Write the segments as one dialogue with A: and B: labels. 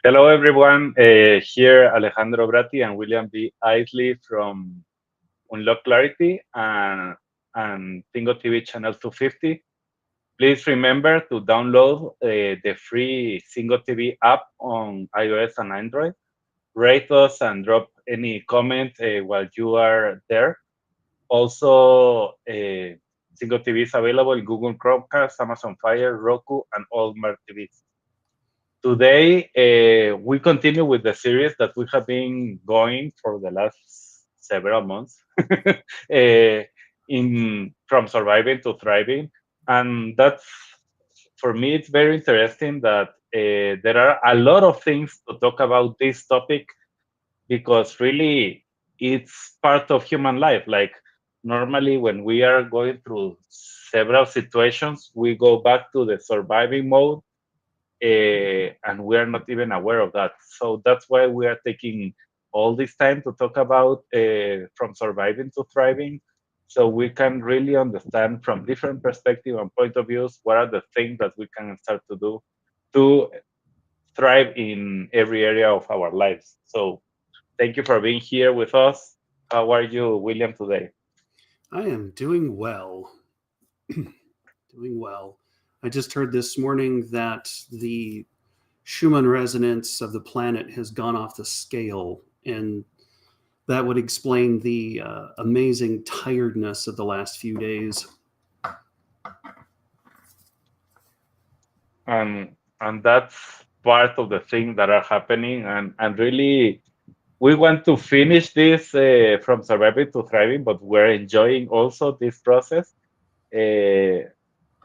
A: Hello, everyone. Here, Alejandro Bratti and William B. Isley from Unlock Clarity and Tingo TV channel 250. Please remember to download the free Singo TV app on iOS and Android. Rate us and drop any comment while you are there. Also, Singo TV is available in Google Chromecast, Amazon Fire, Roku, and all smart TVs. Today, we continue with the series that we have been going for the last several months uh, in from surviving to thriving. And that's, for me, it's very interesting that there are a lot of things to talk about this topic because really it's part of human life. Like normally when we are going through several situations, we go back to the surviving mode and we are not even aware of that. So that's why we are taking all this time to talk about from surviving to thriving, so we can really understand from different perspectives and point of views what are the things that we can start to do to thrive in every area of our lives. So thank you for being here with us. How are you, William, today?
B: I am doing well. Doing well. I just heard this morning that the Schumann resonance of the planet has gone off the scale, and that would explain the amazing tiredness of the last few days.
A: And that's part of the things that are happening, and really we want to finish this from surviving to thriving, but we're enjoying also this process uh,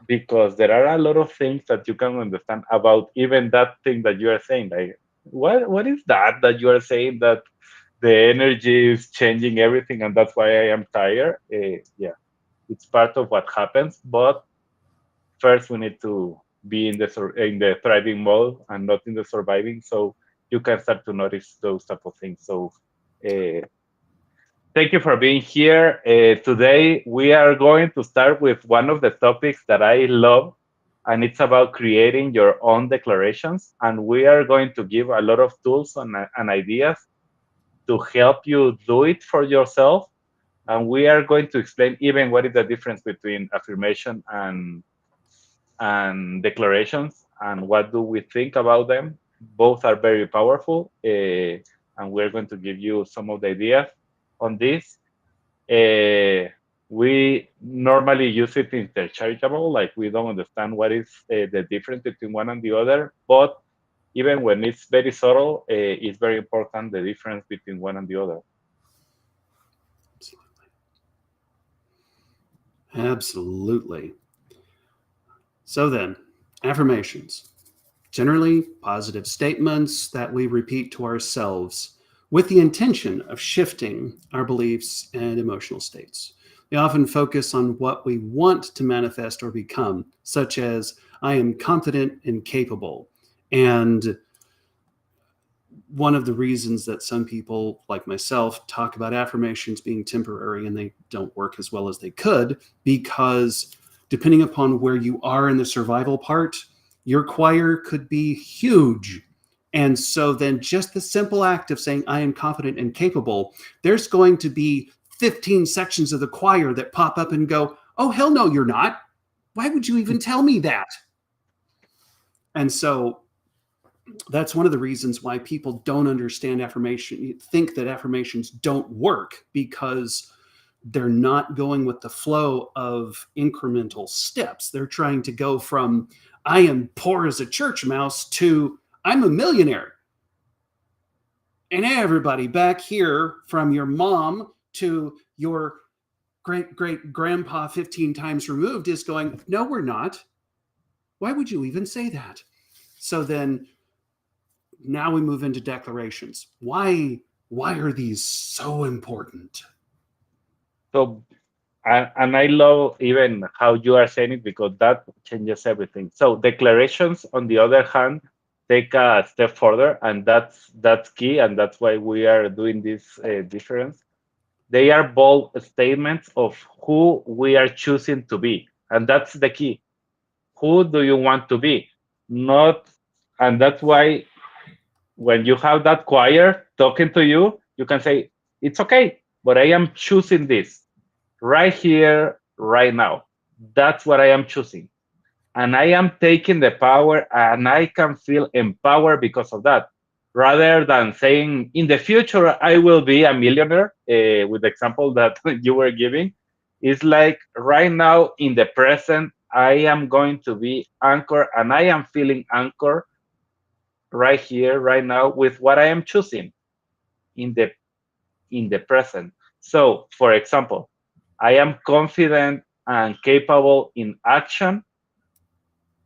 A: because there are a lot of things that you can understand about even that thing that you are saying. Like, what is that you are saying, that the energy is changing everything, and that's why I am tired? Yeah, it's part of what happens. But first, we need to be in the thriving mode and not in the surviving, so you can start to notice those type of things. So uh, thank you for being here. Today, we are going to start with one of the topics that I love, and it's about creating your own declarations. And we are going to give a lot of tools and ideas to help you do it for yourself. And we are going to explain even what is the difference between affirmation and declarations and what do we think about them. Both are very powerful, and we're going to give you some of the ideas on this. We normally use it interchangeable, like we don't understand what is the difference between one and the other. But even when it's very subtle, it's very important the difference between one and the other.
B: Absolutely. So then, affirmations. Generally, positive statements that we repeat to ourselves with the intention of shifting our beliefs and emotional states. They often focus on what we want to manifest or become, such as, I am confident and capable. And one of the reasons that some people, like myself, talk about affirmations being temporary and they don't work as well as they could, because depending upon where you are in the survival part, your choir could be huge. And so then just the simple act of saying, I am confident and capable, there's going to be 15 sections of the choir that pop up and go, oh, hell no, you're not. Why would you even tell me that? And so that's one of the reasons why people don't understand affirmation, think that affirmations don't work, because they're not going with the flow of incremental steps. They're trying to go from, I am poor as a church mouse, to I'm a millionaire. And everybody back here, from your mom to your great great grandpa 15 times removed, is going, no, we're not. Why would you even say that? So then now we move into declarations. Why are these so important?
A: So, and I love even how you are saying it because that changes everything. So declarations, on the other hand, take a step further, and that's key, and that's why we are doing this difference. They are bold statements of who we are choosing to be, and that's the key. Who do you want to be? Not, and that's why when you have that choir talking to you, you can say, it's okay, but I am choosing this right here, right now. That's what I am choosing. And I am taking the power and I can feel empowered because of that. Rather than saying, in the future, I will be a millionaire, with the example that you were giving, it's like right now in the present, I am going to be anchored and I am feeling anchored right here, right now with what I am choosing in the present. So, for example, I am confident and capable in action.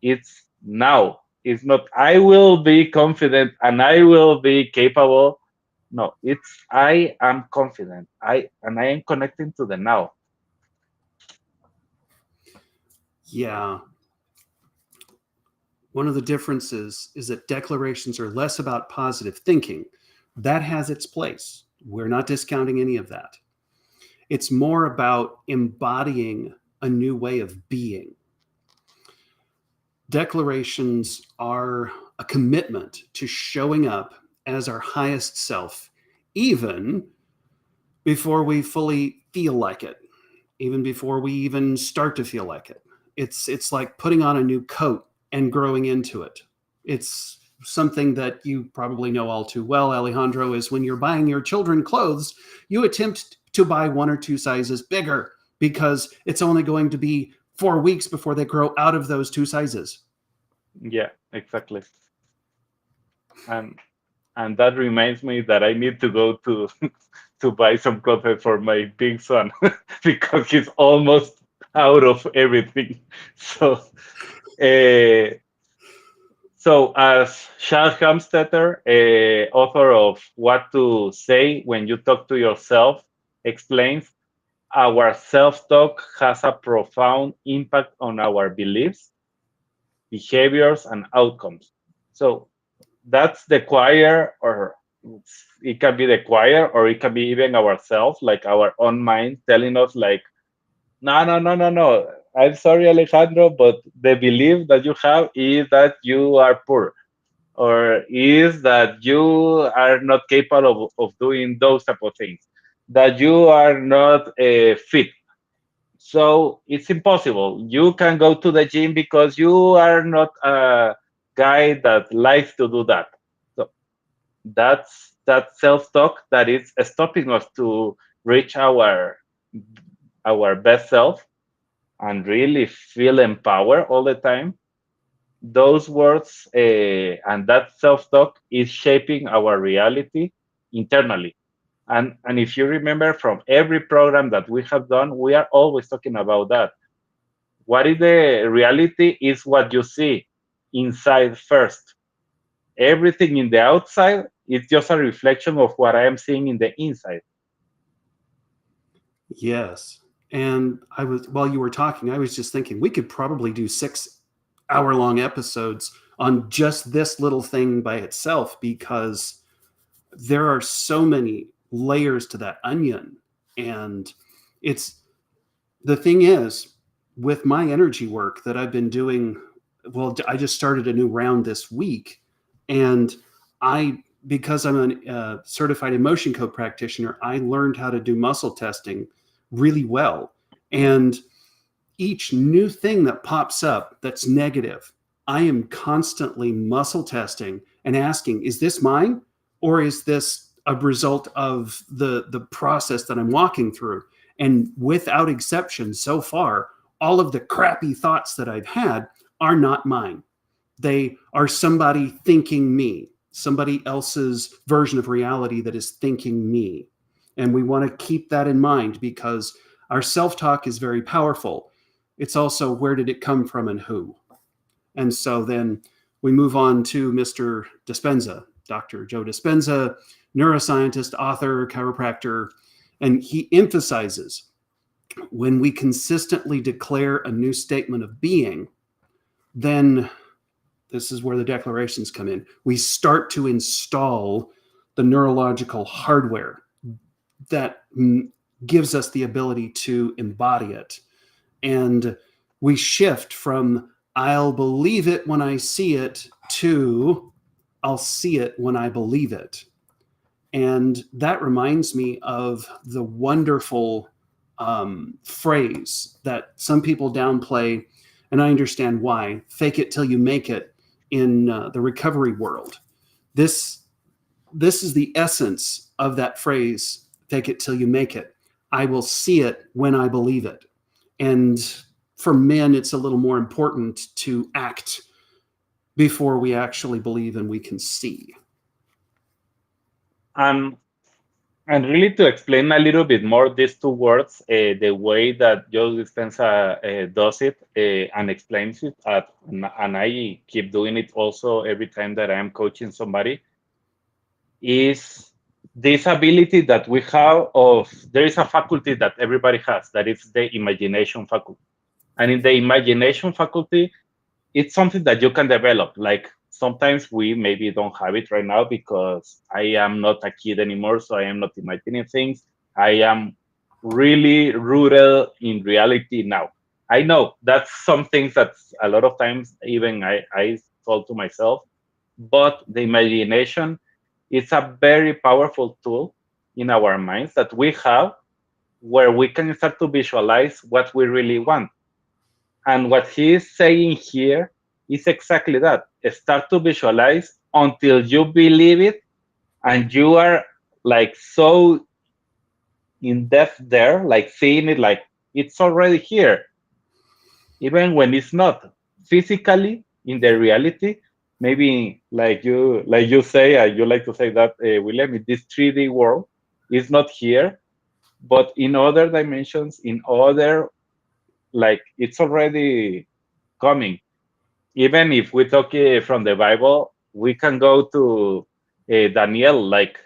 A: It's now. It's not I will be confident and I will be capable. No, it's I am confident. I am connecting to the now.
B: Yeah. One of the differences is that declarations are less about positive thinking. That has its place. We're not discounting any of that. It's more about embodying a new way of being. Declarations are a commitment to showing up as our highest self, even before we fully feel like it, even before we even start to feel like it. It's like putting on a new coat and growing into it. It's something that you probably know all too well, Alejandro, is when you're buying your children clothes, you attempt to buy one or two sizes bigger because it's only going to be 4 weeks before they grow out of those two sizes.
A: Yeah, exactly. And and that reminds me that I need to go to to buy some clothes for my big son because he's almost out of everything. So, uh, as Charles Hamstetter, author of What to Say When You Talk to Yourself, explains, our self-talk has a profound impact on our beliefs, behaviors, and outcomes. So that's the choir, or it can be the choir, or it can be even ourselves, like our own mind telling us, like, no, no, no, no, no. I'm sorry, Alejandro, but the belief that you have is that you are poor, or is that you are not capable of doing those type of things, that you are not fit. So it's impossible. You can go to the gym because you are not a guy that likes to do that. So that's that self-talk that is stopping us to reach our best self and really feel empowered all the time. Those words and that self-talk is shaping our reality internally. And if you remember from every program that we have done, we are always talking about that. What is the reality is what you see inside first. Everything in the outside is just a reflection of what I am seeing in the inside.
B: Yes. And while you were talking, I was just thinking we could probably do 6 hour long episodes on just this little thing by itself because there are so many layers to that onion. And it's the thing is, with my energy work that I've been doing, well, I just started a new round this week. And because I'm a certified emotion code practitioner, I learned how to do muscle testing really well. And each new thing that pops up that's negative, I am constantly muscle testing and asking, is this mine? Or is this a result of the process that I'm walking through? And without exception, so far, all of the crappy thoughts that I've had are not mine. They are somebody thinking me, somebody else's version of reality that is thinking me. And we want to keep that in mind because our self talk is very powerful. It's also where did it come from and who? And so then we move on to Mr. Dispenza, Dr. Joe Dispenza, neuroscientist, author, chiropractor, and he emphasizes when we consistently declare a new statement of being, then this is where the declarations come in. We start to install the neurological hardware that gives us the ability to embody it. And we shift from I'll believe it when I see it to I'll see it when I believe it. And that reminds me of the wonderful phrase that some people downplay, and I understand why: fake it till you make it in the recovery world. This is the essence of that phrase: fake it till you make it. I will see it when I believe it. And for men, it's a little more important to act before we actually believe and we can see.
A: And and really to explain a little bit more these two words, the way that Joe Dispenza does it and explains it, and I keep doing it also every time that I am coaching somebody, is this ability that we have of, there is a faculty that everybody has, that is the imagination faculty. And in the imagination faculty, it's something that you can develop. Like sometimes we maybe don't have it right now because I am not a kid anymore, so I am not imagining things. I am really rooted in reality now. I know that's some things that a lot of times even I told to myself, but the imagination is a very powerful tool in our minds that we have, where we can start to visualize what we really want. And what he is saying here is exactly that. Start to visualize until you believe it, and you are like so in depth there, like seeing it like it's already here, even when it's not physically in the reality. Maybe like you say, you like to say that, William, in this 3D world is not here, but in other dimensions, in other, like it's already coming. Even if we talk from the Bible, we can go to Daniel. Like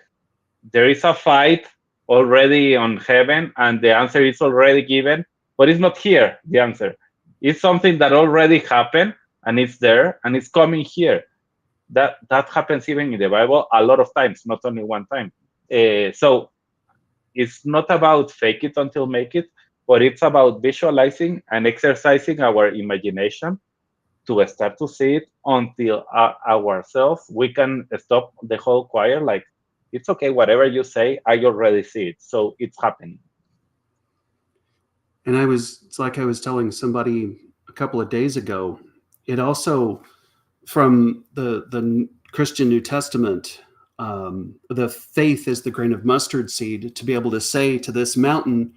A: there is a fight already on heaven, and the answer is already given, but it's not here. The answer is something that already happened, and it's there, and it's coming here. That happens even in the Bible a lot of times, not only one time. So it's not about fake it until make it, but it's about visualizing and exercising our imagination to start to see it until ourselves we can stop the whole choir. Like it's okay, whatever you say, I already see it, so it's happening.
B: And it's like I was telling somebody a couple of days ago, it also, from the Christian New Testament, the faith is the grain of mustard seed, to be able to say to this mountain,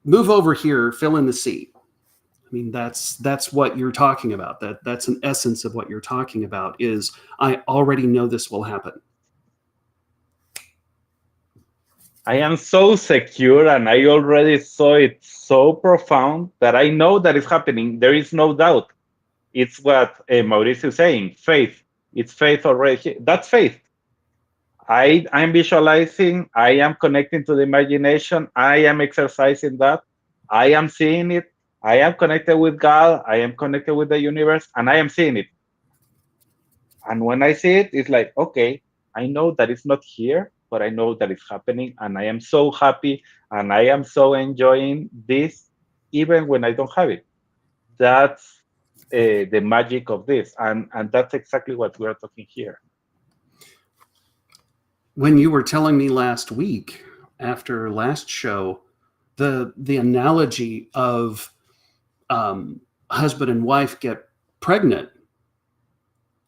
B: move over here, fill in the sea. I mean, that's what you're talking about. That's an essence of what you're talking about, is I already know this will happen.
A: I am so secure, and I already saw it so profound that I know that it's happening. There is no doubt. It's what Mauricio is saying, faith. It's faith already. That's faith. I'm visualizing, I am connecting to the imagination, I am exercising that, I am seeing it, I am connected with God, I am connected with the universe, and I am seeing it. And when I see it, it's like, okay, I know that it's not here, but I know that it's happening, and I am so happy, and I am so enjoying this, even when I don't have it. That's the magic of this, and that's exactly what we are talking here.
B: When you were telling me last week, after last show, the analogy of husband and wife get pregnant,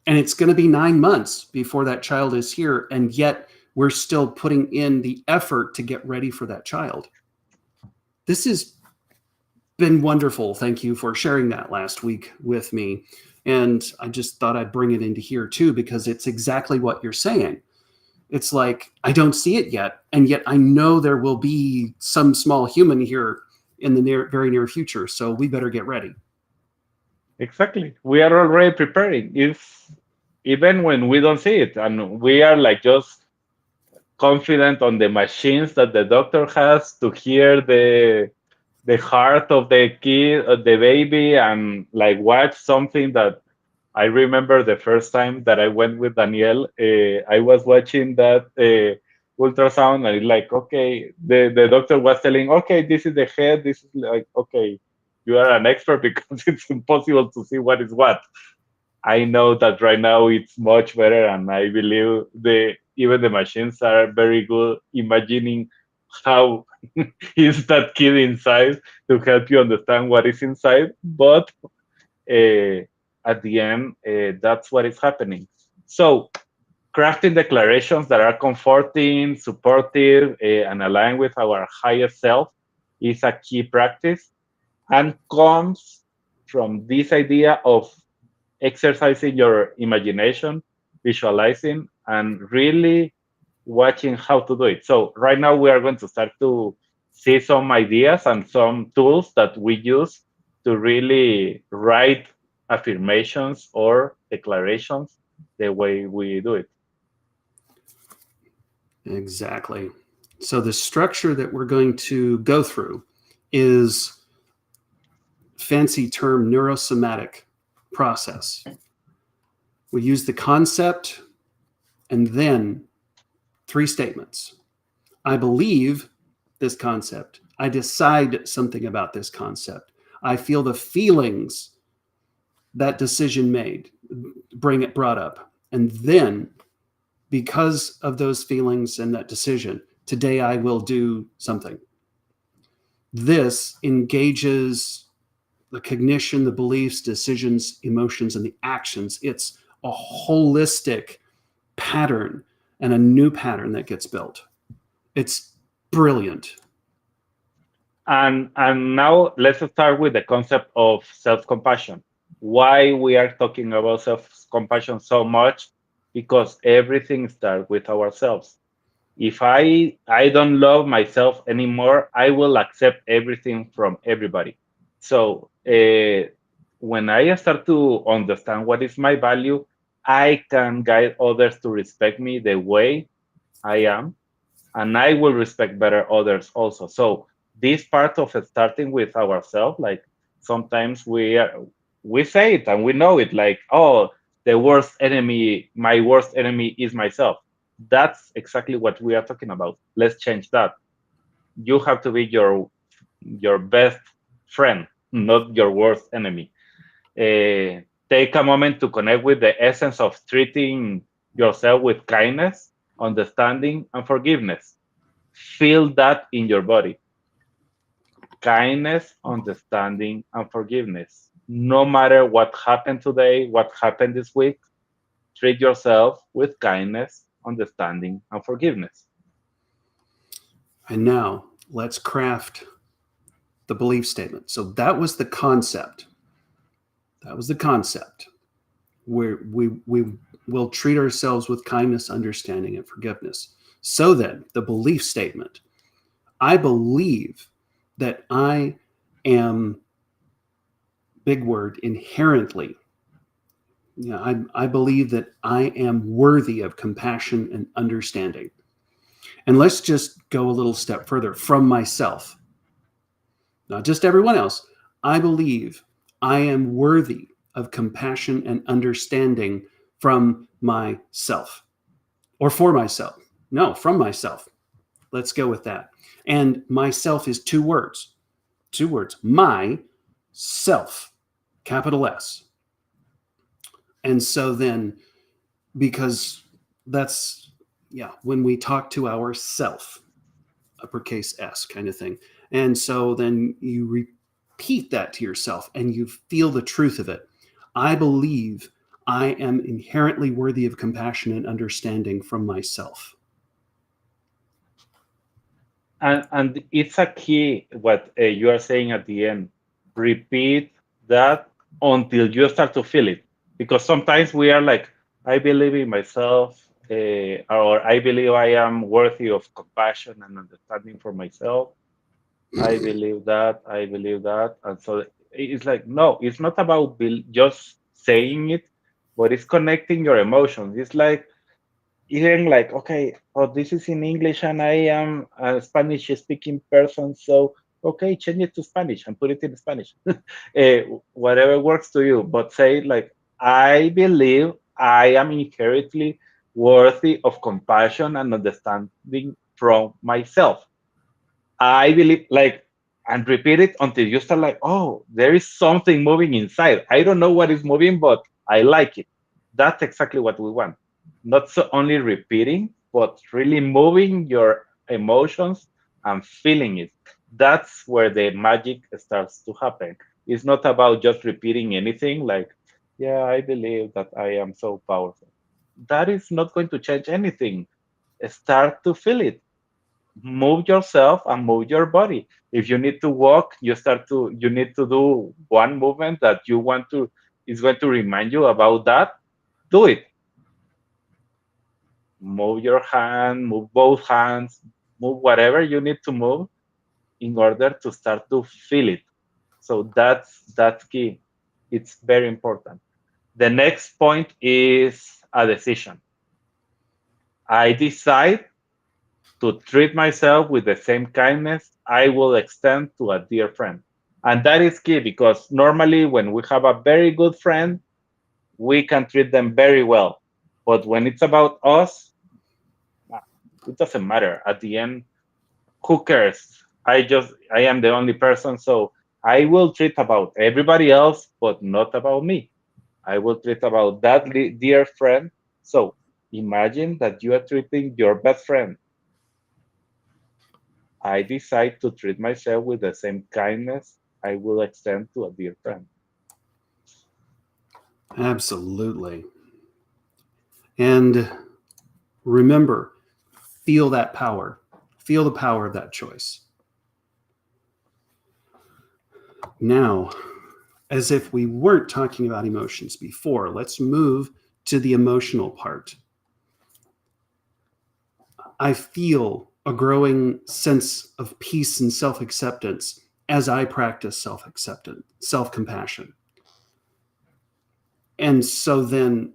B: and it's going to be 9 months before that child is here, and yet we're still putting in the effort to get ready for that child. This has been wonderful. Thank you for sharing that last week with me. And I just thought I'd bring it into here too, because it's exactly what you're saying. It's like, I don't see it yet, and yet I know there will be some small human here in the very near future, so we better get ready.
A: Exactly. We are already preparing. If even when we don't see it, and we are like just confident on the machines that the doctor has to hear the heart of the kid, the baby, and like watch something that I remember the first time that I went with Danielle. I was watching that ultrasound, and it's like, okay, the doctor was telling, okay, this is the head. This is like, okay, you are an expert because it's impossible to see what is what. I know that right now it's much better, and I believe even the machines are very good imagining how is that kid inside to help you understand what is inside. But uh, at the end, that's what is happening. So crafting declarations that are comforting, supportive, and aligned with our highest self is a key practice, and comes from this idea of exercising your imagination, visualizing, and really watching how to do it. So right now we are going to start to see some ideas and some tools that we use to really write affirmations or declarations the way we do it.
B: Exactly. So the structure that we're going to go through is fancy term neurosomatic process. We use the concept and then 3 statements. I believe this concept. I decide something about this concept. I feel the feelings that decision made, brought up. And then, because of those feelings and that decision, today I will do something. This engages the cognition, the beliefs, decisions, emotions, and the actions. It's a holistic pattern and a new pattern that gets built. It's brilliant.
A: And now let's start with the concept of self-compassion. Why we are talking about self-compassion so much? Because everything starts with ourselves. If I don't love myself anymore, I will accept everything from everybody. So when I start to understand what is my value, I can guide others to respect me the way I am, and I will respect better others also. So this part of starting with ourselves, like sometimes we say it and we know it, like, oh, the worst enemy, my worst enemy is myself. That's exactly what we are talking about. Let's change that. You have to be your best friend, not your worst enemy. Take a moment to connect with the essence of treating yourself with kindness, understanding, and forgiveness. Feel that in your body. Kindness, understanding, and forgiveness. No matter what happened today, what happened this week, treat yourself with kindness, understanding, and forgiveness.
B: And now let's craft the belief statement. So that was the concept. That was the concept. Where we will treat ourselves with kindness, understanding, and forgiveness. So then, the belief statement. I believe that I am, big word, inherently. I believe that I am worthy of compassion and understanding. And let's just go a little step further from myself, not just everyone else. I believe I am worthy of compassion and understanding from myself, or for myself. No, from myself. Let's go with that. And myself is 2 words. 2 words. My self, capital S. And so then, because that's, yeah, when we talk to ourself, uppercase S kind of thing. And so then you repeat that to yourself and you feel the truth of it. I believe I am inherently worthy of compassion and understanding from myself.
A: And it's a key what you are saying at the end. Repeat that until you start to feel it, because sometimes we are like, I believe in myself, or I believe I am worthy of compassion and understanding for myself. I believe that, I believe that. And so it's like, no, it's not about just saying it, but it's connecting your emotions. It's like, even like, okay, oh, this is in English and I am a Spanish speaking person, so okay, change it to Spanish and put it in Spanish. Whatever works to you, but say like, I believe I am inherently worthy of compassion and understanding from myself. I believe, like, and repeat it until you start like, oh, there is something moving inside. I don't know what is moving, but I like it. That's exactly what we want. Not so only repeating, but really moving your emotions and feeling it. That's where the magic starts to happen. It's not about just repeating anything like, yeah, I believe that I am so powerful. That is not going to change anything. Start to feel it. Move yourself and move your body. If you need to walk, you need to do one movement that you want to is going to remind you about that. Do it. Move your hand, move both hands, move whatever you need to move in order to start to feel it. So that's key. It's very important. The next point is a decision. I decide to treat myself with the same kindness I will extend to a dear friend. And that is key because normally when we have a very good friend, we can treat them very well. But when it's about us, it doesn't matter. At the end, who cares? I am the only person, so I will treat about everybody else, but not about me. I will treat about that dear friend. So imagine that you are treating your best friend. I decide to treat myself with the same kindness I will extend to a dear friend.
B: Absolutely. And remember, feel that power. Feel the power of that choice. Now, as if we weren't talking about emotions before, let's move to the emotional part. I feel a growing sense of peace and self acceptance as I practice self acceptance, self compassion. And so then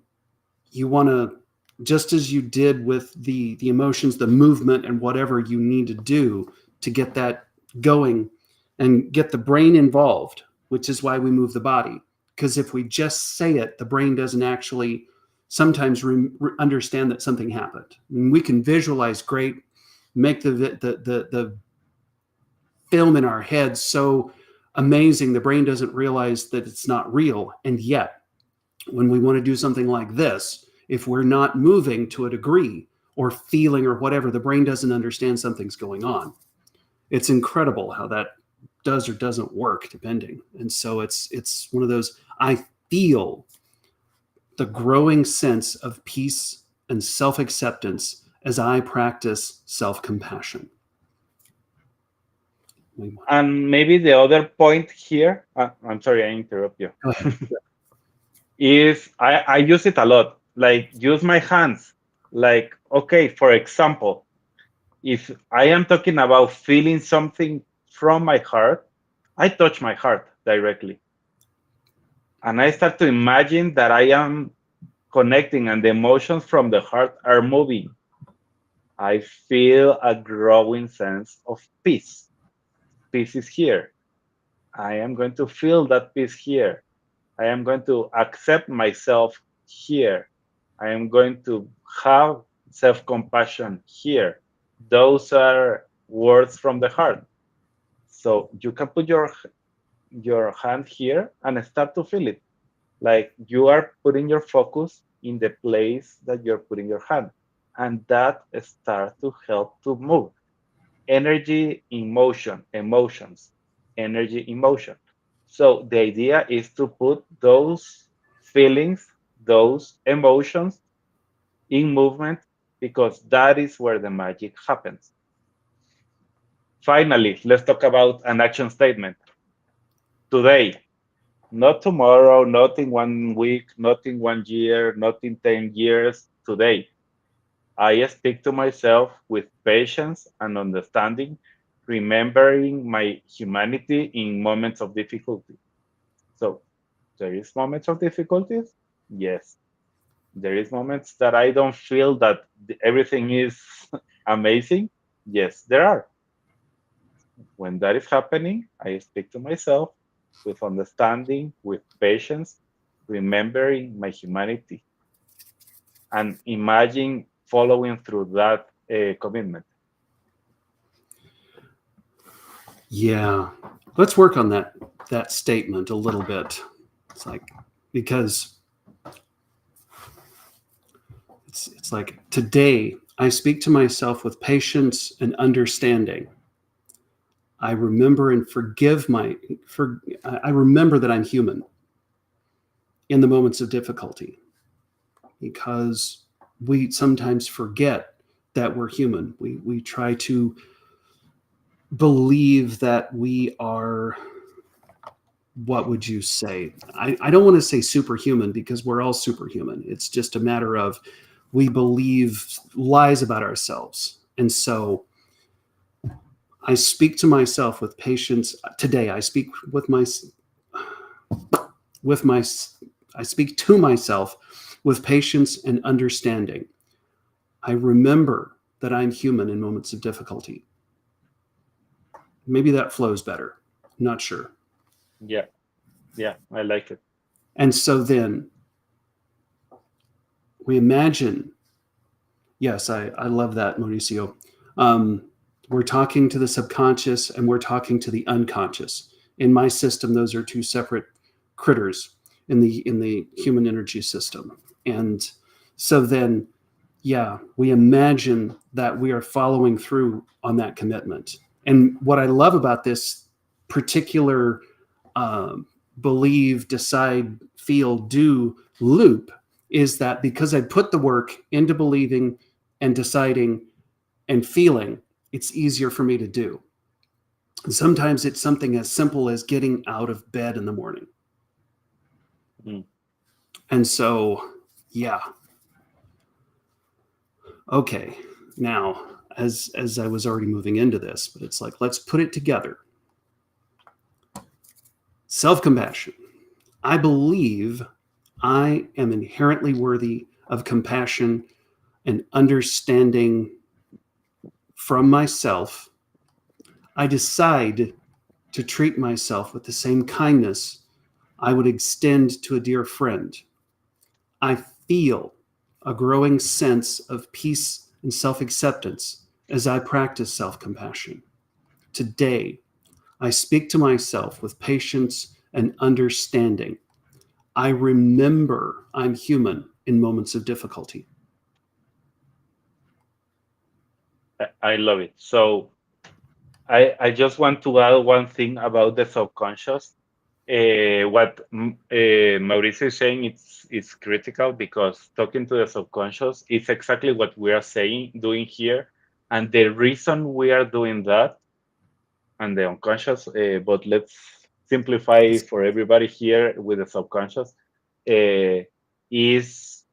B: you want to, just as you did with the emotions, the movement, and whatever you need to do to get that going and get the brain involved, which is why we move the body. Because if we just say it, the brain doesn't actually sometimes understand that something happened. And we can visualize great, make the film in our head so amazing, the brain doesn't realize that it's not real. And yet, when we want to do something like this, if we're not moving to a degree or feeling or whatever, the brain doesn't understand something's going on. It's incredible how that does or doesn't work depending. And so it's one of those, I feel the growing sense of peace and self-acceptance as I practice self-compassion.
A: And maybe the other point here, I'm sorry, I interrupt you, is I use it a lot. Like, use my hands. Like, okay, for example, if I am talking about feeling something from my heart, I touch my heart directly. And I start to imagine that I am connecting and the emotions from the heart are moving. I feel a growing sense of peace. Peace is here. I am going to feel that peace here. I am going to accept myself here. I am going to have self compassion here. Those are words from the heart. So you can put your hand here and start to feel it. Like you are putting your focus in the place that you're putting your hand. And that starts to help to move. Energy in motion, emotions, energy in motion. So the idea is to put those feelings, those emotions in movement because that is where the magic happens. Finally, let's talk about an action statement. Today, not tomorrow, not in 1 week, not in 1 year, not in 10 years. Today, I speak to myself with patience and understanding, remembering my humanity in moments of difficulty. So, there is moments of difficulties? Yes. There is moments that I don't feel that everything is amazing? Yes, there are. When that is happening, I speak to myself with understanding, with patience, remembering my humanity, and imagine following through that commitment.
B: Yeah, let's work on that statement a little bit. It's like, because It's like, today I speak to myself with patience and understanding. I remember and I remember that I'm human in the moments of difficulty, because we sometimes forget that we're human. We try to believe that we are, what would you say? I don't want to say superhuman, because we're all superhuman. It's just a matter of, we believe lies about ourselves. And so I speak to myself with patience. Today I speak with my I speak to myself with patience and understanding. I remember that I'm human in moments of difficulty. Maybe that flows better. I'm not sure.
A: Yeah, yeah, I like it.
B: And so then we imagine, yes, I love that, Mauricio. Um, we're talking to the subconscious and we're talking to the unconscious. In my system, those are two separate critters in the human energy system. And so then, yeah, we imagine that we are following through on that commitment. And what I love about this particular um, believe, decide, feel, do loop is that, because I put the work into believing and deciding and feeling, it's easier for me to do. And sometimes it's something as simple as getting out of bed in the morning.
A: Mm.
B: And so, yeah. Okay. Now, as I was already moving into this, but it's like, let's put it together. Self-compassion. I believe I am inherently worthy of compassion and understanding from myself. I decide to treat myself with the same kindness I would extend to a dear friend. I feel a growing sense of peace and self acceptance as I practice self compassion. Today, I speak to myself with patience and understanding. I remember I'm human in moments of difficulty.
A: I love it. So I just want to add one thing about the subconscious. What Mauricio is saying, it's critical, because talking to the subconscious is exactly what we are saying, doing here, and the reason we are doing that, and the unconscious. But let's simplify for everybody here with the subconscious. Is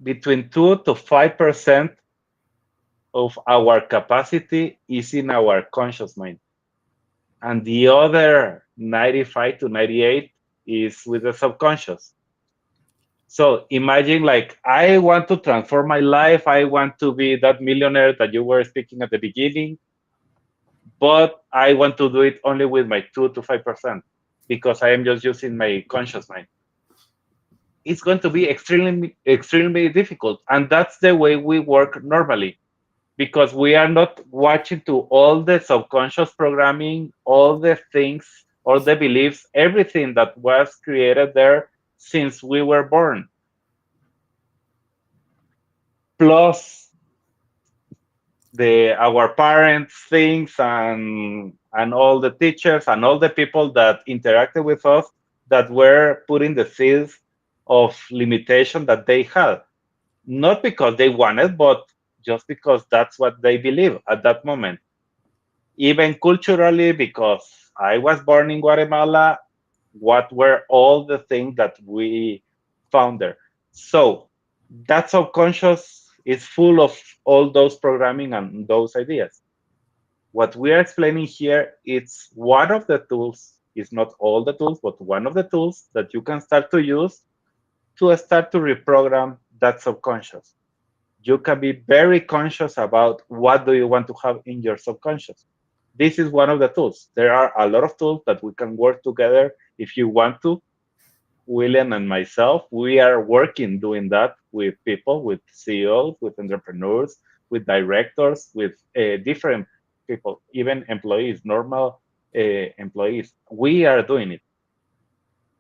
A: between 2 to 5% of our capacity is in our conscious mind, and the other 95 to 98 is with the subconscious. So imagine, like, I want to transform my life. I want to be that millionaire that you were speaking at the beginning, but I want to do it only with my 2 to 5%, because I am just using my conscious mind. It's going to be extremely difficult. And that's the way we work normally, because we are not watching to all the subconscious programming, all the things, all the beliefs, everything that was created there since we were born. Plus the our parents things, and all the teachers and all the people that interacted with us, that were putting the seeds of limitation that they had, not because they wanted, but just because that's what they believe at that moment. Even culturally, because I was born in Guatemala, what were all the things that we found there? So that subconscious is full of all those programming and those ideas. What we are explaining here, it's one of the tools, it's not all the tools, but one of the tools that you can start to use to start to reprogram that subconscious. You can be very conscious about what do you want to have in your subconscious. This is one of the tools. There are a lot of tools that we can work together if you want to. William and myself, we are working doing that with people, with CEOs, with entrepreneurs, with directors, with different people, even employees, normal employees. We are doing it,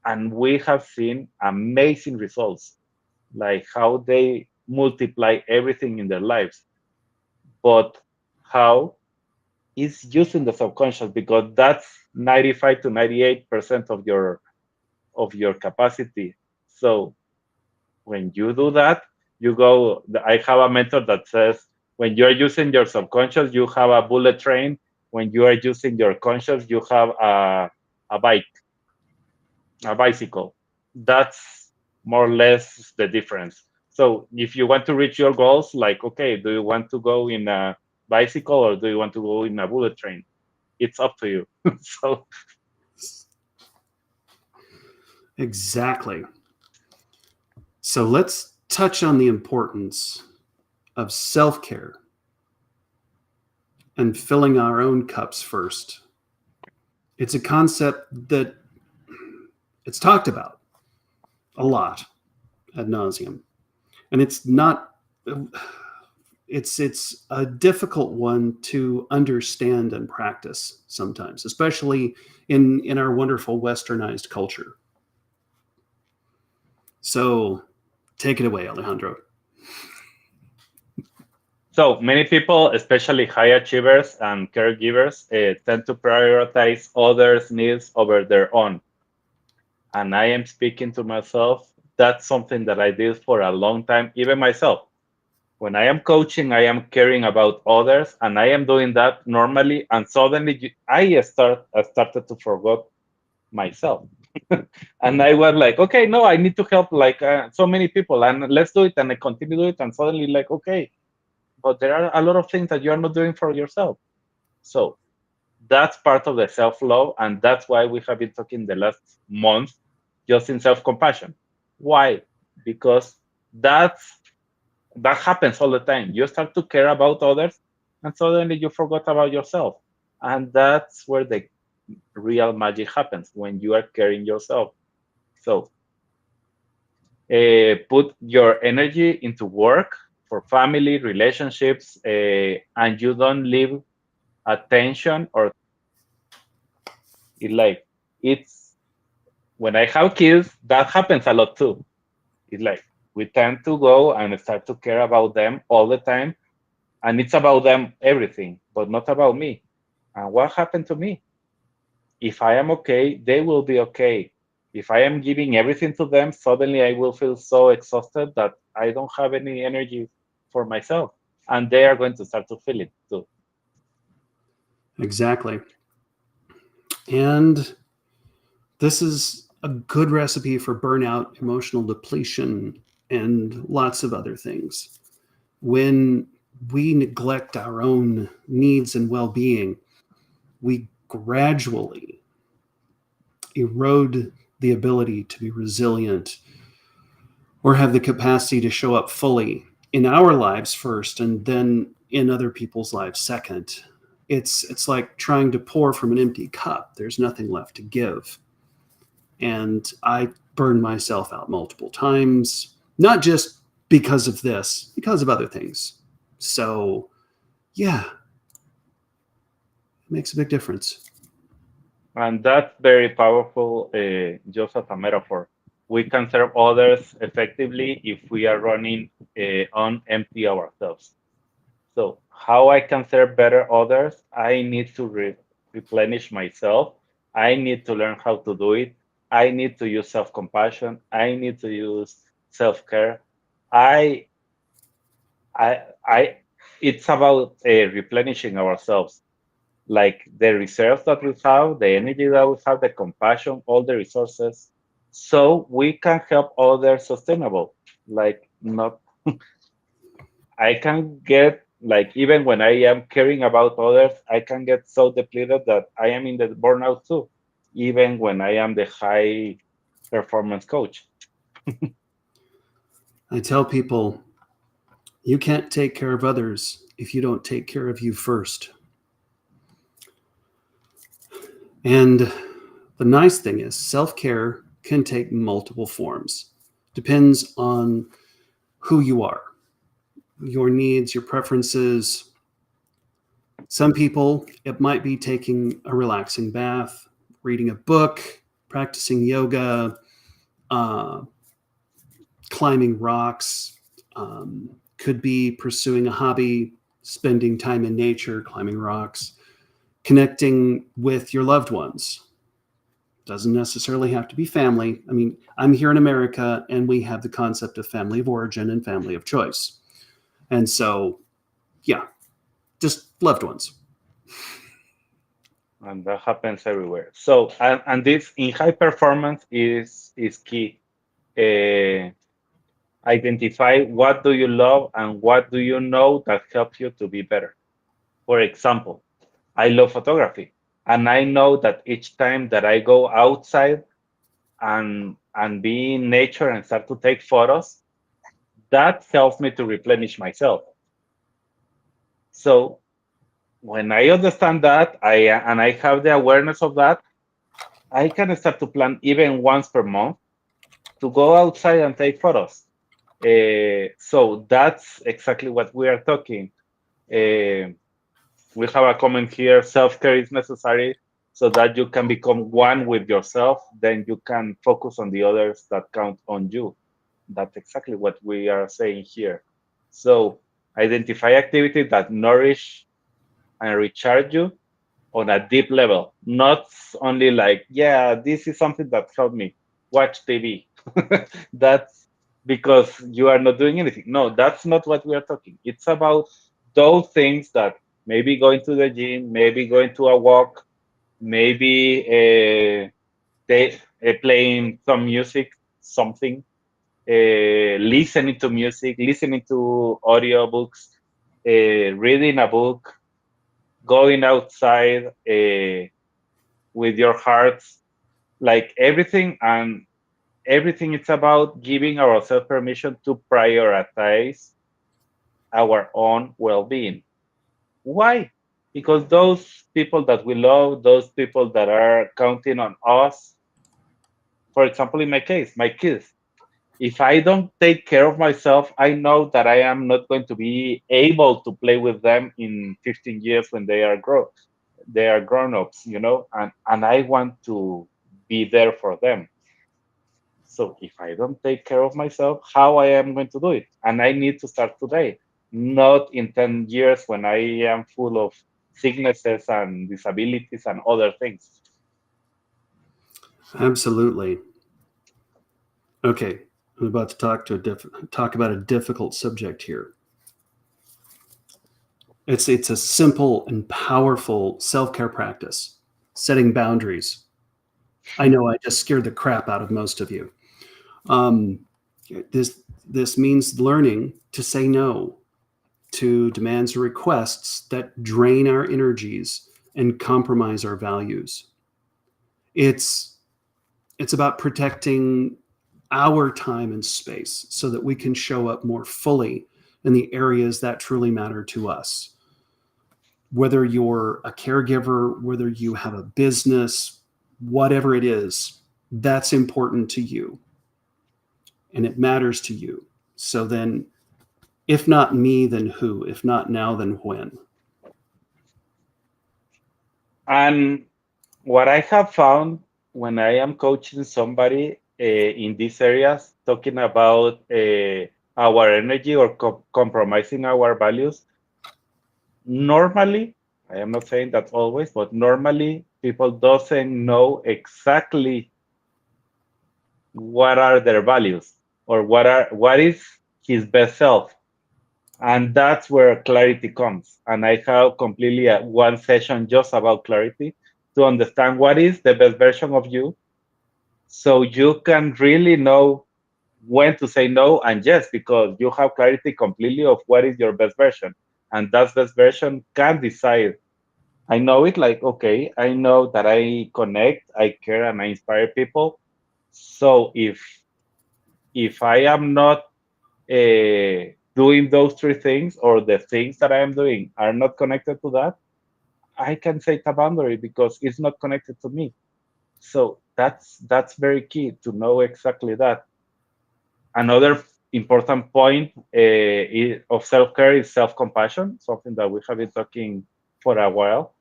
A: and we have seen amazing results. like how they multiply everything in their lives, but how is using the subconscious, because that's 95 to 98% of your capacity. So when you do that, you go. I have a mentor that says when you are using your subconscious, you have a bullet train. When you are using your conscious, you have a bike, a bicycle. That's more or less the difference. So if you want to reach your goals, like, okay, do you want to go in a bicycle or do you want to go in a bullet train? It's up to you. So
B: Exactly. So let's touch on the importance of self-care and filling our own cups first. It's a concept that it's talked about a lot ad nauseum, and it's not. It's a difficult one to understand and practice sometimes, especially in our wonderful westernized culture. So, take it away, Alejandro.
A: So many people, especially high achievers and caregivers, tend to prioritize others' needs over their own. And I am speaking to myself. That's something that I did for a long time, even myself. When I am coaching, I am caring about others, and I am doing that normally. And suddenly, I started to forget myself, and I was like, okay, no, I need to help like so many people, and let's do it. And I continue to do it, and suddenly, like, okay, but there are a lot of things that you are not doing for yourself. So that's part of the self-love, and that's why we have been talking the last month just in self-compassion. Why? Because that's that happens all the time. You start to care about others, and suddenly you forgot about yourself, and that's where the real magic happens, when you are caring yourself. So put your energy into work, for family relationships, and you don't leave attention or it like it's when I have kids, that happens a lot too. It's like we tend to go and start to care about them all the time, and it's about them everything, but not about me. And what happened to me? If I am okay, they will be okay. If I am giving everything to them, suddenly I will feel so exhausted that I don't have any energy for myself, and they are going to start to feel it too.
B: Exactly. And this is a good recipe for burnout, emotional depletion, and lots of other things. When we neglect our own needs and well being, we gradually erode the ability to be resilient or have the capacity to show up fully in our lives first and then in other people's lives second. It's like trying to pour from an empty cup. There's nothing left to give. And I burned myself out multiple times, not just because of this, because of other things. So, yeah, it makes a big difference.
A: And that's very powerful, just as a metaphor. We can serve others effectively if we are running on empty ourselves. So, how I can serve better others? I need to replenish myself. I need to learn how to do it. I need to use self compassion. I need to use self care. I, I, it's about replenishing ourselves, like the reserves that we have, the energy that we have, the compassion, all the resources, so we can help others sustainable. Like not, I can get like even when I am caring about others, I can get so depleted that I am in the burnout too, even when I am the high performance coach.
B: I tell people you can't take care of others if you don't take care of you first. And the nice thing is, self care can take multiple forms. Depends on who you are, your needs, your preferences. Some people, it might be taking a relaxing bath, reading a book, practicing yoga, uh, climbing rocks, could be pursuing a hobby, spending time in nature, climbing rocks, connecting with your loved ones. Doesn't necessarily have to be family. I mean, I'm here in America and we have the concept of family of origin and family of choice. And so, yeah, just loved ones.
A: And that happens everywhere. So, and this in high performance is key. Uh, Identify what do you love and what do you know that helps you to be better. For example, I love photography, and I know that each time that I go outside and be in nature and start to take photos, that helps me to replenish myself. So when I understand that, I have the awareness of that, I can start to plan even once per month to go outside and take photos. So that's exactly what we are talking. Uh, we have a comment here: self-care is necessary so that you can become one with yourself. Then you can focus on the others that count on you. That's exactly what we are saying here. So identify activities that nourish and recharge you on a deep level, not only like, yeah, this is something that helped me watch TV. That's because you are not doing anything. No, that's not what we are talking. It's about those things that maybe going to the gym, maybe going to a walk, maybe playing some music, something, listening to music, listening to audiobooks, reading a book, going outside with your hearts, like everything. And everything it's about giving ourselves permission to prioritize our own well-being. Why? Because those people that we love, those people that are counting on us, for example, in my case, my kids, if I don't take care of myself, I know that I am not going to be able to play with them in 15 years when they are grown-ups, and I want to be there for them. So if I don't take care of myself, how I am going to do it? And I need to start today, not in 10 years when I am full of sicknesses and disabilities and other things.
B: Absolutely. Okay, I'm about to talk about a difficult subject here. It's a simple and powerful self-care practice, setting boundaries. I know I just scared the crap out of most of you. Um, this means learning to say no to demands or requests that drain our energies and compromise our values. It's about protecting our time and space so that we can show up more fully in the areas that truly matter to us. Whether you're a caregiver, whether you have a business, whatever it is, that's important to you and it matters to you. So then, if not me, then who? If not now, then when?
A: And what I have found when I am coaching somebody in these areas, talking about our energy or compromising our values, normally, I am not saying that always, but normally people doesn't know exactly what are their values or what is his best self. And that's where clarity comes. And I have completely one session just about clarity to understand what is the best version of you, so you can really know when to say no and yes, because you have clarity completely of what is your best version. And that best version can decide. I know it, like, okay, I know that I connect, I care, and I inspire people. So if I am not doing those three things, or the things that I am doing are not connected to that, I can set a boundary because it's not connected to me. So that's very key to know exactly that. Another important point of self-care is self-compassion, something that we have been talking for a while.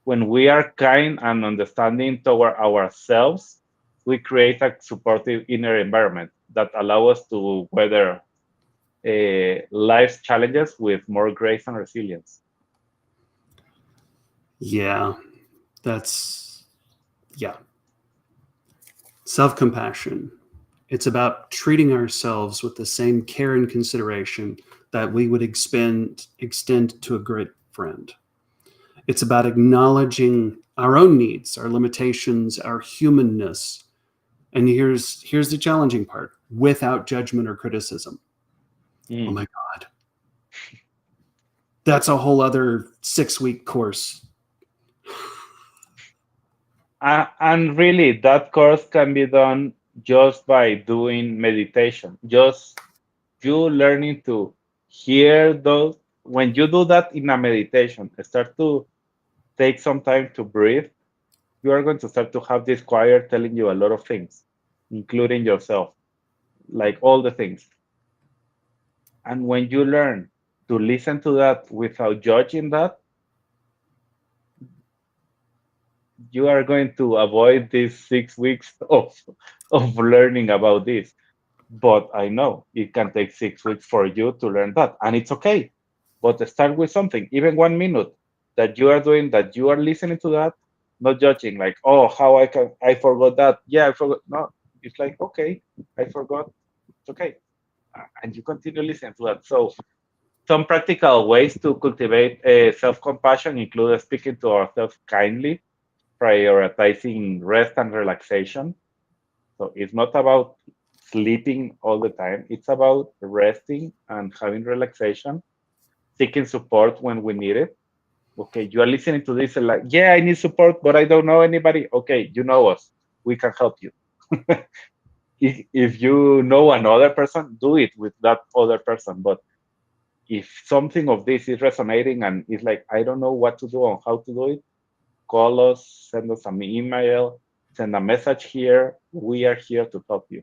A: When we are kind and understanding toward ourselves, we create a supportive inner environment. that allow us to weather life's challenges with more grace and resilience.
B: Yeah, that's, yeah. Self-compassion. It's about treating ourselves with the same care and consideration that we would extend to a great friend. It's about acknowledging our own needs, our limitations, our humanness. And here's the challenging part: without judgment or criticism. Oh
A: Mm.
B: my God. That's a whole other 6-week course.
A: And really, that course can be done just by doing meditation. Just you learning to hear those. When you do that in a meditation, start to take some time to breathe. You are going to start to have this choir telling you a lot of things, including yourself, like all the things. And when you learn to listen to that without judging that, you are going to avoid these 6 weeks of learning about this. But I know it can take 6 weeks for you to learn that, and it's okay. But start with something, even 1 minute that you are doing, that you are listening to that, not judging, like, oh, how I forgot that. Yeah, I forgot. No, it's like, okay, I forgot. It's okay. And you continue listening to that. So some practical ways to cultivate self-compassion include speaking to ourselves kindly, prioritizing rest and relaxation. So it's not about sleeping all the time. It's about resting and having relaxation, seeking support when we need it. Okay, you are listening to this and like, yeah, I need support, but I don't know anybody. Okay, you know us. We can help you. If you know another person, do it with that other person. But if something of this is resonating and it's like, I don't know what to do or how to do it, call us, send us an email, send a message here. We are here to help you.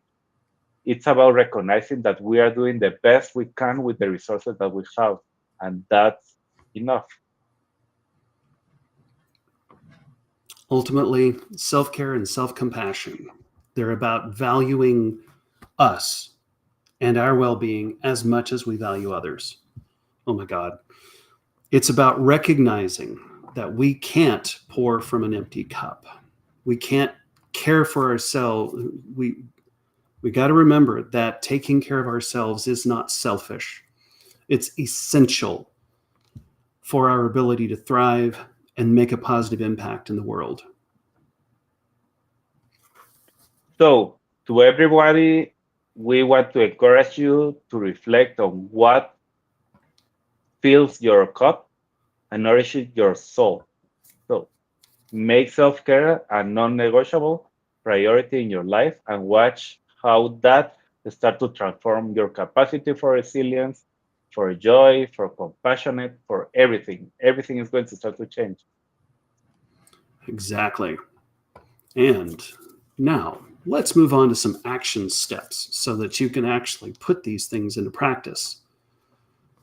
A: It's about recognizing that we are doing the best we can with the resources that we have, and that's enough.
B: Ultimately, self-care and self-compassion. They're about valuing us and our well-being as much as we value others. Oh my God. It's about recognizing that we can't pour from an empty cup. We can't care for ourselves. We got to remember that taking care of ourselves is not selfish. It's essential for our ability to thrive and make a positive impact in the world.
A: So, to everybody, we want to encourage you to reflect on what fills your cup and nourishes your soul. So, make self care a non negotiable priority in your life and watch how that start to transform your capacity for resilience, for joy, for compassionate, for everything. Everything is going to start to change.
B: Exactly. And now let's move on to some action steps so that you can actually put these things into practice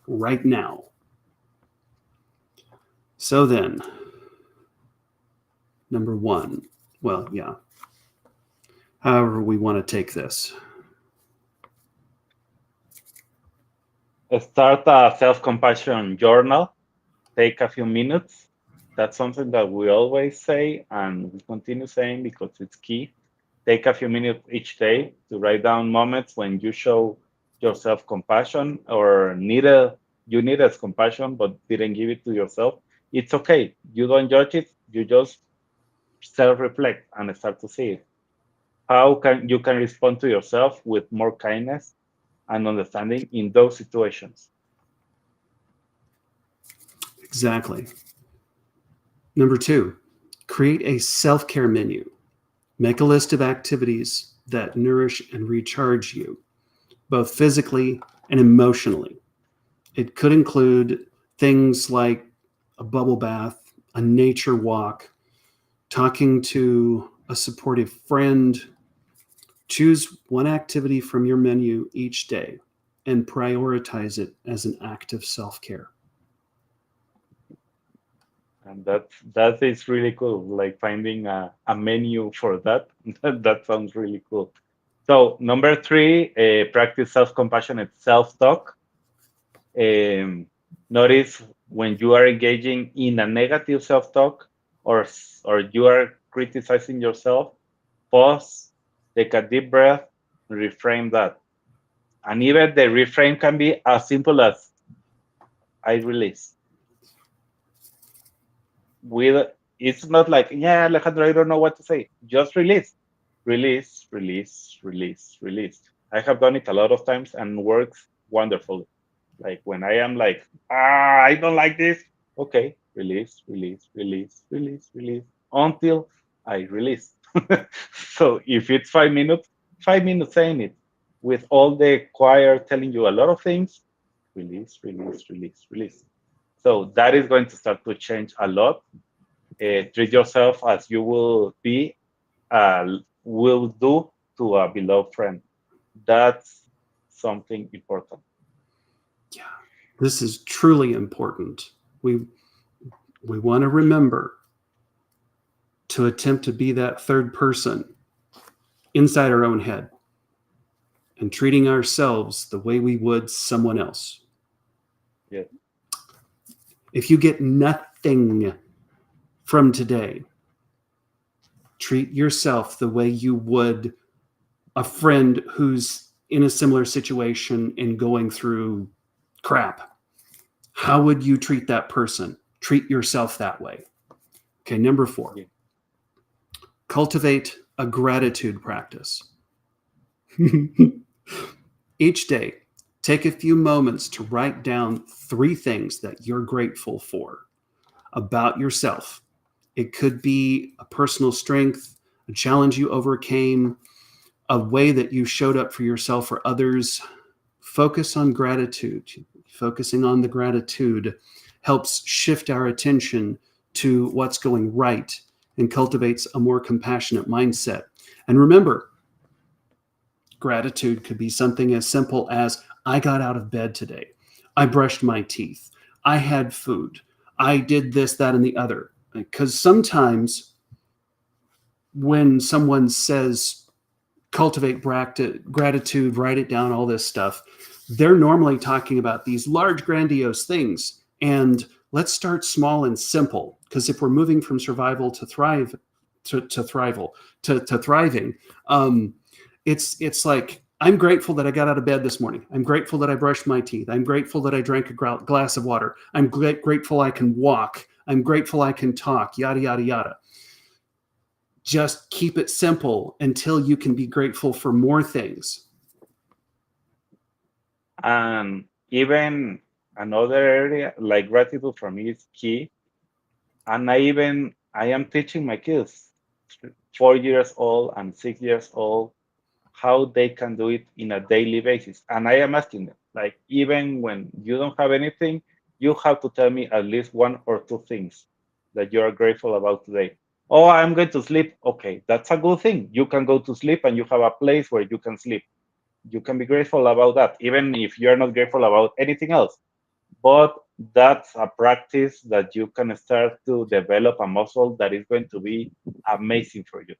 B: right now. So then, number one, well, yeah, however we want to take this.
A: Start a self compassion journal. Take a few minutes. That's something that we always say and we continue saying because it's key. Take a few minutes each day to write down moments when you show yourself compassion or you needed compassion but didn't give it to yourself. It's okay. You don't judge it. You just self-reflect and start to see it. How can you can respond to yourself with more kindness and understanding in those situations.
B: Exactly. Number two, create a self care menu. Make a list of activities that nourish and recharge you, both physically and emotionally. It could include things like a bubble bath, a nature walk, talking to a supportive friend. Choose one activity from your menu each day and prioritize it as an act of self care.
A: And that is really cool. Like finding a menu for that. That sounds really cool. So number 3, practice self-compassionate self-talk. Um, Notice when you are engaging in a negative self-talk, or you are criticizing yourself, pause, take a deep breath, reframe that. And even the reframe can be as simple as I release. With It's not like, yeah, Alejandro, I don't know what to say. Just release. Release, release, release, release. I have done it a lot of times and works wonderfully. Like when I am like, I don't like this. Okay, release, release, release, release, release until I release. So if it's 5 minutes, 5 minutes saying it with all the choir telling you a lot of things, release, release, release, release. So that is going to start to change a lot. Treat yourself as you will do to a beloved friend. That's something important.
B: Yeah, this is truly important. We want to remember to attempt to be that third person inside our own head and treating ourselves the way we would someone else.
A: Yeah.
B: If you get nothing from today, treat yourself the way you would a friend who's in a similar situation and going through crap. How would you treat that person? Treat yourself that way. Okay, number 4,
A: Yeah.
B: cultivate a gratitude practice. Each day, take a few moments to write down 3 things that you're grateful for about yourself. It could be a personal strength, a challenge you overcame, a way that you showed up for yourself or others. Focus on gratitude. Focusing on the gratitude helps shift our attention to what's going right and cultivates a more compassionate mindset. And remember, gratitude could be something as simple as I got out of bed today. I brushed my teeth. I had food. I did this, that, and the other. Because sometimes when someone says cultivate gratitude, write it down, all this stuff, they're normally talking about these large, grandiose things. And let's start small and simple. Because if we're moving from survival to thrive, to thriving, it's like, I'm grateful that I got out of bed this morning. I'm grateful that I brushed my teeth. I'm grateful that I drank a glass of water. I'm grateful I can walk. I'm grateful I can talk, yada, yada, yada. Just keep it simple until you can be grateful for more things.
A: And even another area like gratitude for me is key. And I am teaching my kids, 4 years old and 6 years old, how they can do it in a daily basis. And I am asking them, like, even when you don't have anything, you have to tell me at least 1 or 2 things that you are grateful about today. Oh, I'm going to sleep. Okay, that's a good thing. You can go to sleep and you have a place where you can sleep. You can be grateful about that, even if you're not grateful about anything else. But that's a practice that you can start to develop a muscle that is going to be amazing for you.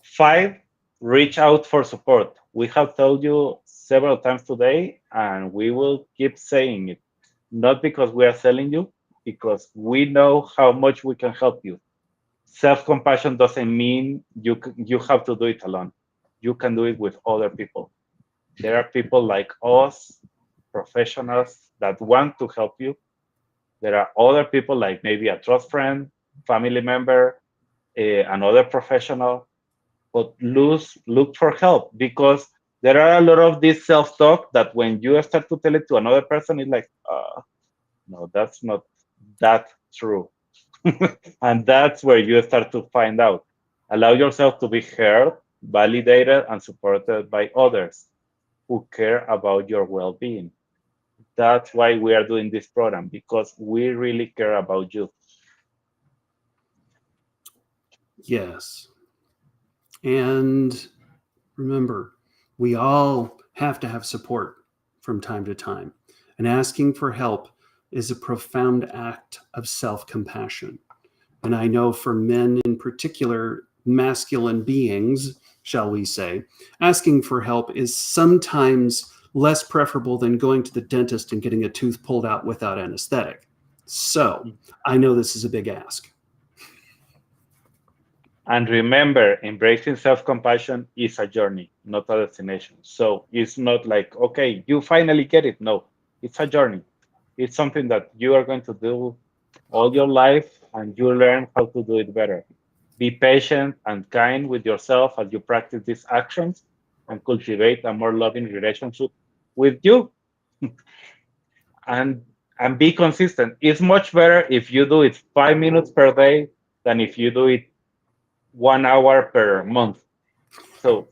A: 5, reach out for support. We have told you several times today, and we will keep saying it. Not because we are selling you, because we know how much we can help you. Self-compassion doesn't mean you have to do it alone. You can do it with other people. There are people like us, professionals that want to help you. There are other people like maybe a trust friend, family member, another professional, but look for help, because there are a lot of this self-talk that when you start to tell it to another person, it's like, no, that's not that true. And that's where you start to find out. Allow yourself to be heard, validated, and supported by others who care about your well-being. That's why we are doing this program, because we really care about you.
B: Yes. And remember, we all have to have support from time to time. And asking for help is a profound act of self compassion. And I know for men in particular, masculine beings, shall we say, asking for help is sometimes less preferable than going to the dentist and getting a tooth pulled out without anesthetic. So I know this is a big ask.
A: And remember, embracing self-compassion is a journey, not a destination. So it's not like, okay, you finally get it. No, it's a journey. It's something that you are going to do all your life, and you learn how to do it better. Be patient and kind with yourself as you practice these actions and cultivate a more loving relationship with you. and and be consistent. It's much better if you do it 5 minutes per day than if you do it 1 hour per month. So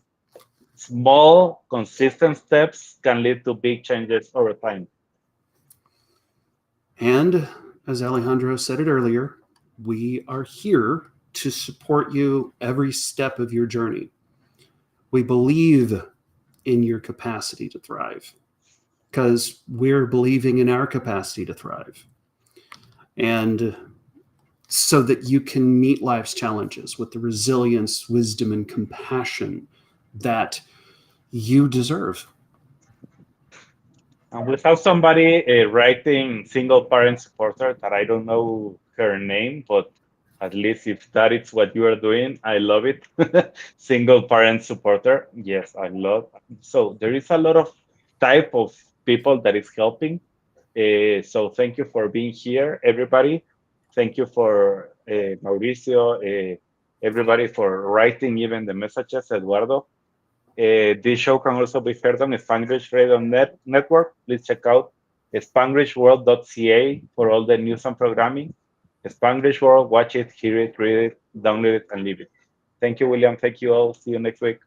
A: small, consistent steps can lead to big changes over time.
B: And as Alejandro said it earlier, we are here to support you every step of your journey. We believe in your capacity to thrive because we're believing in our capacity to thrive. And so that you can meet life's challenges with the resilience, wisdom, and compassion that you deserve.
A: And we have somebody writing single parent supporter that I don't know her name, but at least if that is what you are doing, I love it. Single parent supporter. Yes, I love. So there is a lot of type of people that is helping. So thank you for being here, everybody. Thank you for Mauricio, everybody for writing even the messages, Eduardo. This show can also be heard on Spanglish Radio Network. Please check out spanglishworld.ca for all the news and programming. Spanglish World, watch it, hear it, read it, download it, and leave it. Thank you, William. Thank you all. See you next week.